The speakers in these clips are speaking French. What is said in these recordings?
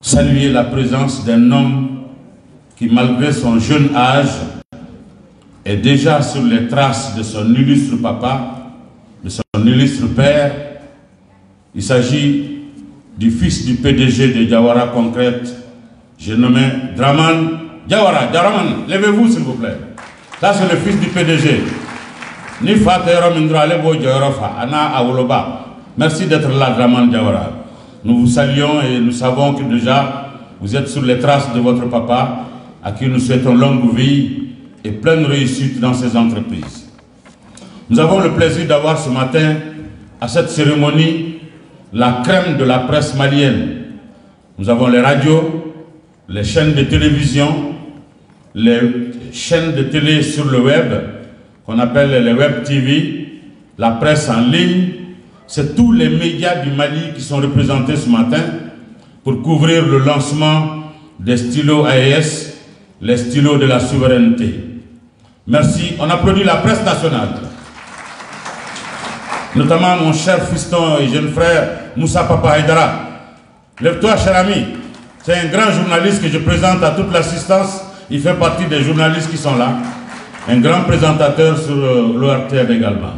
saluer la présence d'un homme qui, malgré son jeune âge, est déjà sur les traces de son illustre papa, de son illustre père. Il s'agit du fils du PDG de Diawara Concrète, j'ai nommé Draman Diawara. Draman, levez-vous s'il vous plaît. Ça c'est le fils du PDG. Merci d'être là, Draman Diawara. Nous vous saluons et nous savons que déjà vous êtes sur les traces de votre papa, à qui nous souhaitons longue vie et pleine réussite dans ses entreprises. Nous avons le plaisir d'avoir ce matin, à cette cérémonie, la crème de la presse malienne. Nous avons les radios, les chaînes de télévision, les chaînes de télé sur le web, qu'on appelle les web TV, la presse en ligne. C'est tous les médias du Mali qui sont représentés ce matin pour couvrir le lancement des stylos AES, les stylos de la souveraineté. Merci. On applaudit la presse nationale. Notamment mon cher fiston et jeune frère Moussa Papa Haïdara. Lève-toi, cher ami. C'est un grand journaliste que je présente à toute l'assistance. Il fait partie des journalistes qui sont là. Un grand présentateur sur l'ORTN également.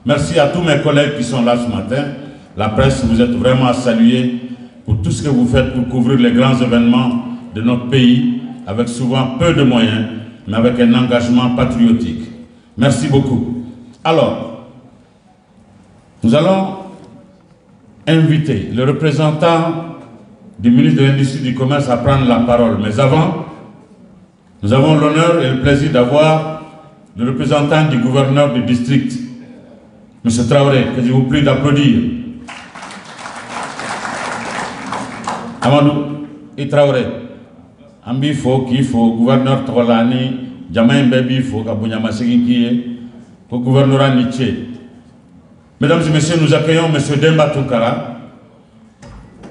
Merci à tous mes collègues qui sont là ce matin. La presse, vous êtes vraiment à saluer pour tout ce que vous faites pour couvrir les grands événements de notre pays, avec souvent peu de moyens, mais avec un engagement patriotique. Merci beaucoup. Alors, nous allons inviter le représentant du ministre de l'Industrie et du Commerce à prendre la parole. Mais avant, nous avons l'honneur et le plaisir d'avoir le représentant du gouverneur du district, M. Traoré, que je vous prie d'applaudir. Amadou et Traoré. Ambi fo ki fo gouverneur Tolani, Jamaïn Bebi fo Kabunyama Seginkiye, au gouverneur Nietzsche. Mesdames et messieurs, nous accueillons M. Demba Toukara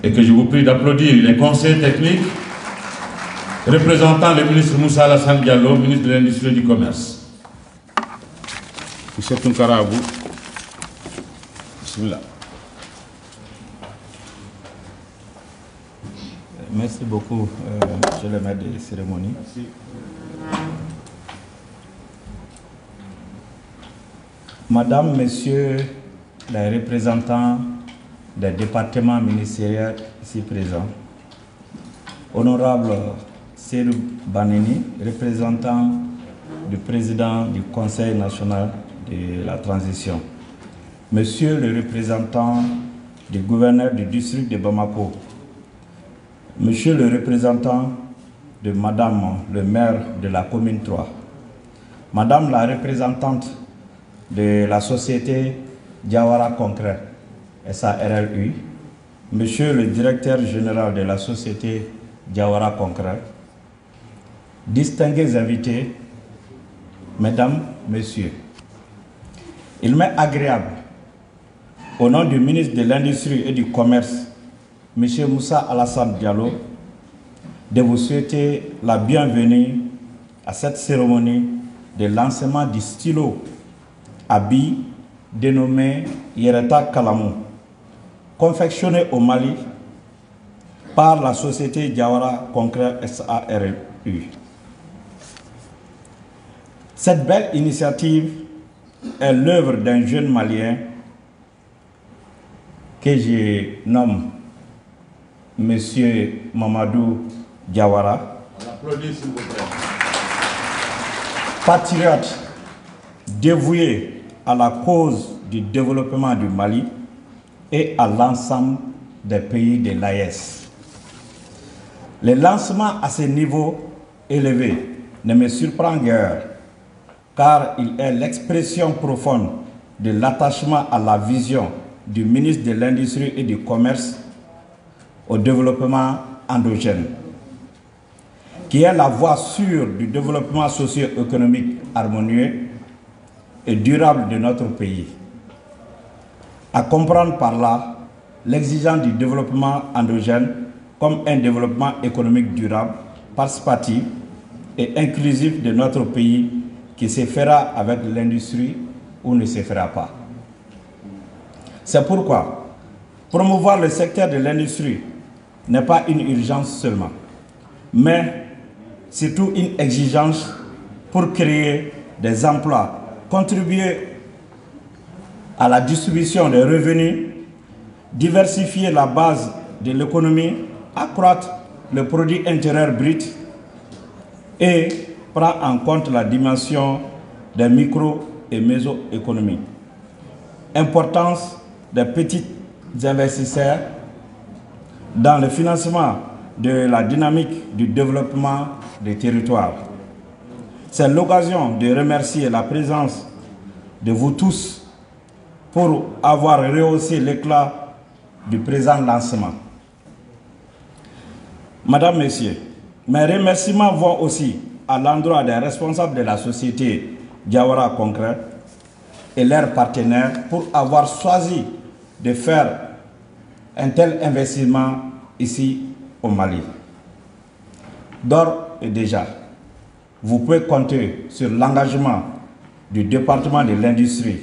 et que je vous prie d'applaudir les conseillers techniques représentant le ministre Moussa Alassane Diallo, ministre de l'Industrie et du Commerce. M. Toukara, à vous. Bismillah. Merci beaucoup, monsieur le maître des cérémonies. Merci. Madame, Messieurs les représentants des départements ministériels ici présents, Honorable Serou Banini, représentant du président du Conseil national de la transition, Monsieur le représentant du gouverneur du district de Bamako, Monsieur le représentant de Madame le maire de la commune 3, Madame la représentante de la société Diawara Concrète, SARLU, Monsieur le directeur général de la société Diawara Concrète, distingués invités, Mesdames, Messieurs, il m'est agréable, au nom du ministre de l'Industrie et du Commerce, M. Moussa Alassane Diallo, de vous souhaiter la bienvenue à cette cérémonie de lancement du stylo Abi dénommé Yereta Kalamou, confectionné au Mali par la société Diawara Concrète SARLU. Cette belle initiative est l'œuvre d'un jeune Malien que je nomme Monsieur Mamadou Diawara, patriote dévoué à la cause du développement du Mali et à l'ensemble des pays de l'AES. Le lancement à ce niveau élevé ne me surprend guère, car il est l'expression profonde de l'attachement à la vision du ministre de l'Industrie et du Commerce au développement endogène, qui est la voie sûre du développement socio-économique harmonieux et durable de notre pays. À comprendre par là l'exigence du développement endogène comme un développement économique durable, participatif et inclusif de notre pays qui se fera avec l'industrie ou ne se fera pas. C'est pourquoi promouvoir le secteur de l'industrie n'est pas une urgence seulement, mais surtout une exigence pour créer des emplois, contribuer à la distribution des revenus, diversifier la base de l'économie, accroître le produit intérieur brut et prendre en compte la dimension des micro- et méso-économies. Importance des petits investisseurs dans le financement de la dynamique du développement des territoires. C'est l'occasion de remercier la présence de vous tous pour avoir rehaussé l'éclat du présent lancement. Madame, Messieurs, mes remerciements vont aussi à l'endroit des responsables de la société Diawara Concret et leurs partenaires pour avoir choisi de faire un tel investissement ici au Mali. D'ores et déjà, vous pouvez compter sur l'engagement du département de l'industrie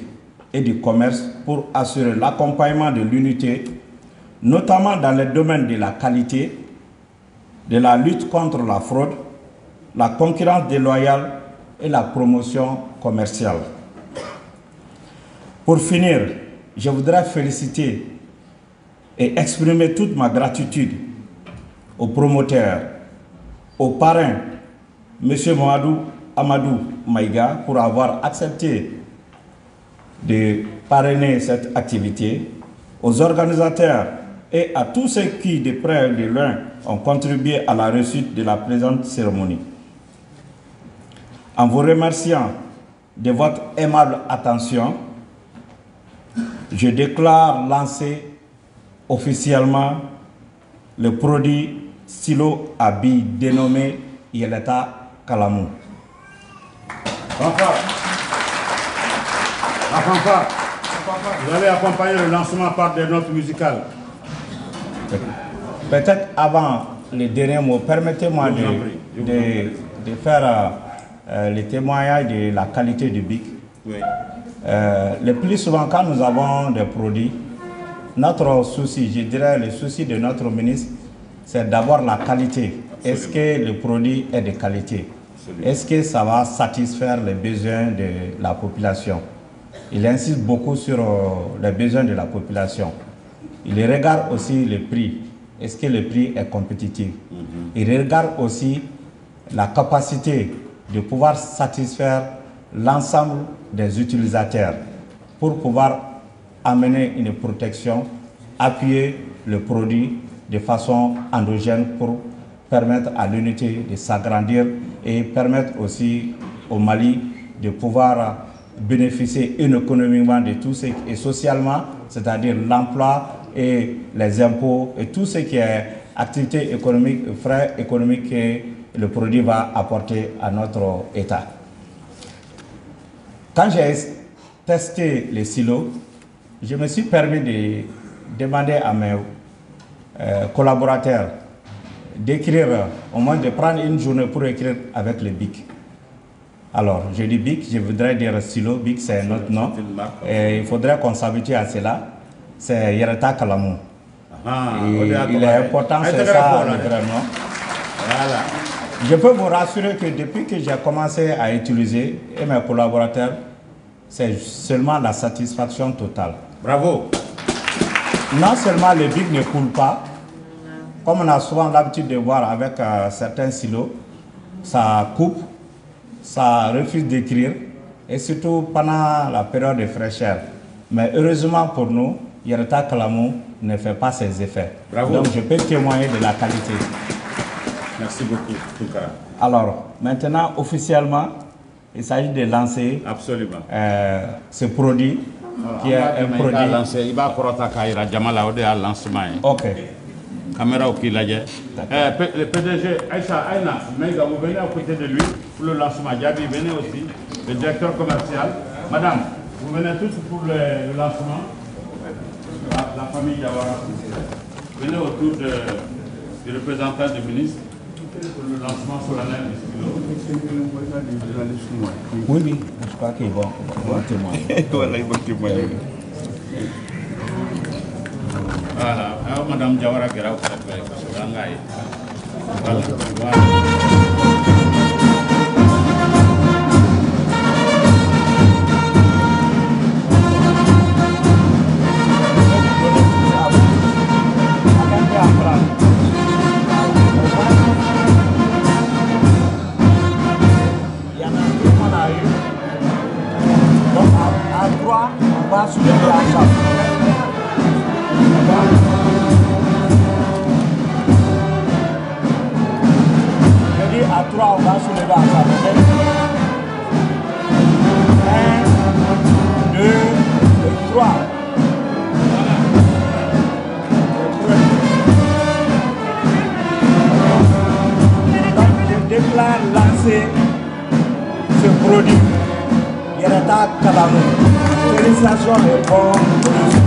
et du commerce pour assurer l'accompagnement de l'unité, notamment dans le domaine de la qualité, de la lutte contre la fraude, la concurrence déloyale et la promotion commerciale. Pour finir, je voudrais féliciter et exprimer toute ma gratitude aux promoteurs, aux parrains, M. Mohamed Amadou Maïga, pour avoir accepté de parrainer cette activité, aux organisateurs et à tous ceux qui, de près ou de loin, ont contribué à la réussite de la présente cérémonie. En vous remerciant de votre aimable attention, je déclare lancer officiellement le produit stylo à billes dénommé Yeleta Kalamou. Vous allez accompagner le lancement par des notes musicales. Peut-être avant les derniers mots, permettez-moi de faire le témoignage de la qualité du bic. Oui. Le plus souvent, quand nous avons des produits, notre souci, je dirais le souci de notre ministre, c'est d'abord la qualité. Est-ce que le produit est de qualité? Est-ce que ça va satisfaire les besoins de la population? Il insiste beaucoup sur les besoins de la population. Il regarde aussi le prix. Est-ce que le prix est compétitif? Il regarde aussi la capacité de pouvoir satisfaire l'ensemble des utilisateurs pour pouvoir amener une protection, appuyer le produit de façon endogène pour permettre à l'unité de s'agrandir et permettre aussi au Mali de pouvoir bénéficier économiquement de tout ce qui est socialement, c'est-à-dire l'emploi et les impôts et tout ce qui est activité économique, frais économiques que le produit va apporter à notre État. Quand j'ai testé les silos, je me suis permis de demander à mes collaborateurs d'écrire, au moins de prendre une journée pour écrire avec le BIC. Alors, je dis BIC, je voudrais dire silo, BIC c'est notre nom, et il faudrait qu'on s'habitue à cela, c'est Yeleta Kalamou. Il est important, c'est ça le vrai nom. Voilà. Je peux vous rassurer que depuis que j'ai commencé à utiliser, et mes collaborateurs, c'est seulement la satisfaction totale. Bravo. Non seulement le bic ne coule pas, comme on a souvent l'habitude de voir avec certains silos, ça coupe, ça refuse d'écrire, et surtout pendant la période de fraîcheur. Mais heureusement pour nous, Yeleta Kalamou ne fait pas ses effets. Bravo. Donc je peux témoigner de la qualité. Merci beaucoup, Tounkara. Alors, maintenant, officiellement, il s'agit de lancer ce produit qui est un produit... Il va un lancement. Ok. Caméra au Kilaye. Le PDG Aïcha Aïna, vous venez à côté de lui pour le lancement. Diaby, venez aussi. Le directeur commercial. Madame, vous venez tous pour le lancement. La famille Diawara. Venez autour du représentant du ministre pour le lancement solennel du stylo. Oui, je crois qu'ils vont témoigner. Voilà, ils vont témoigner. Voilà, madame Diawara Guerra, vous êtes Balangaï. Voilà. Jadi à 3 on va soulever ensemble. 1, 2 et 3. Donc je déclare lancer ce produit. Yereta Kalamou. Félicitations et bon.